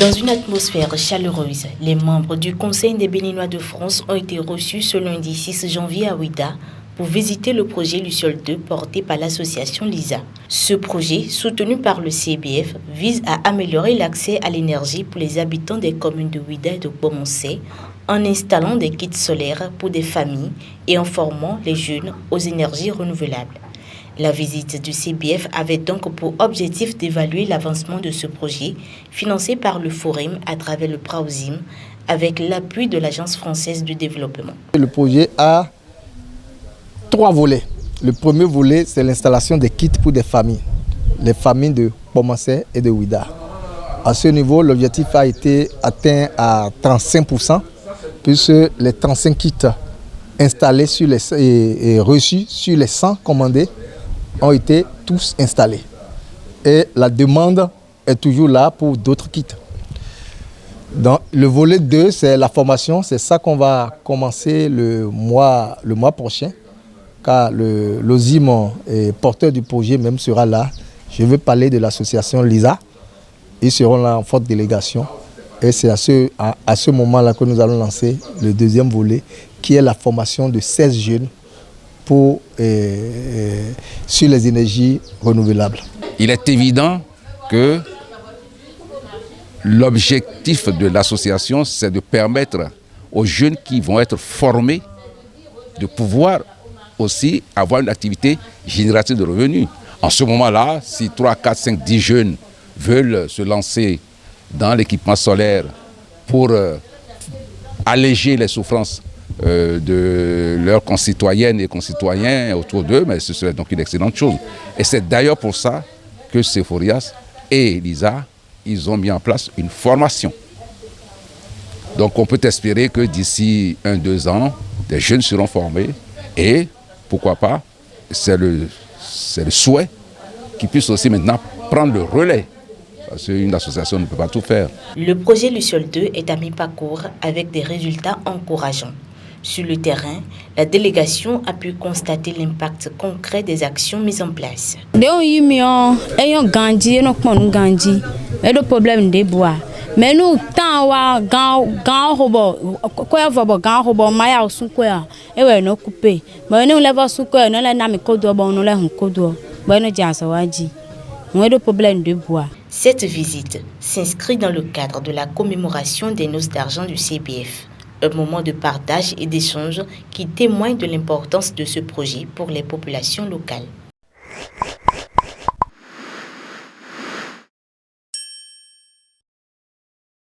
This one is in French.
Dans une atmosphère chaleureuse, les membres du Conseil des Béninois de France ont été reçus ce lundi 6 janvier à Ouidah pour visiter le projet Luciole 2 porté par l'association LISA. Ce projet, soutenu par le CBF, vise à améliorer l'accès à l'énergie pour les habitants des communes de Ouidah et de Beaumoncé en installant des kits solaires pour des familles et en formant les jeunes aux énergies renouvelables. La visite du CBF avait donc pour objectif d'évaluer l'avancement de ce projet financé par le Forum à travers le PRAOSIM avec l'appui de l'Agence française du développement. Le projet a 3 volets. Le premier volet, c'est l'installation des kits pour des familles, les familles de Beaumoncé et de Ouidah. À ce niveau, l'objectif a été atteint à 35%, puisque les 35 kits installés et reçus sur les 100 commandés ont été tous installés. Et la demande est toujours là pour d'autres kits. Dans le volet 2, c'est la formation. C'est ça qu'on va commencer le mois prochain, car l'OSIM est porteur du projet même sera là. Je veux parler de l'association LISA. Ils seront là en forte délégation. Et c'est à ce moment-là que nous allons lancer le deuxième volet, qui est la formation de 16 jeunes sur les énergies renouvelables. Il est évident que l'objectif de l'association, c'est de permettre aux jeunes qui vont être formés de pouvoir aussi avoir une activité génératrice de revenus. En ce moment-là, si 3, 4, 5, 10 jeunes veulent se lancer dans l'équipement solaire pour alléger les souffrances de leurs concitoyennes et concitoyens autour d'eux, mais ce serait donc une excellente chose. Et c'est d'ailleurs pour ça que Sephorias et LISA, ils ont mis en place une formation. Donc on peut espérer que d'ici 1-2 ans, des jeunes seront formés et pourquoi pas, c'est le souhait qu'ils puissent aussi maintenant prendre le relais. Parce qu'une association ne peut pas tout faire. Le projet Luciole 2 est à mi-parcours avec des résultats encourageants. Sur le terrain, la délégation a pu constater l'impact concret des actions mises en place. Mais nous, tant Cette visite s'inscrit dans le cadre de la commémoration des noces d'argent du CBF, un moment de partage et d'échange qui témoigne de l'importance de ce projet pour les populations locales.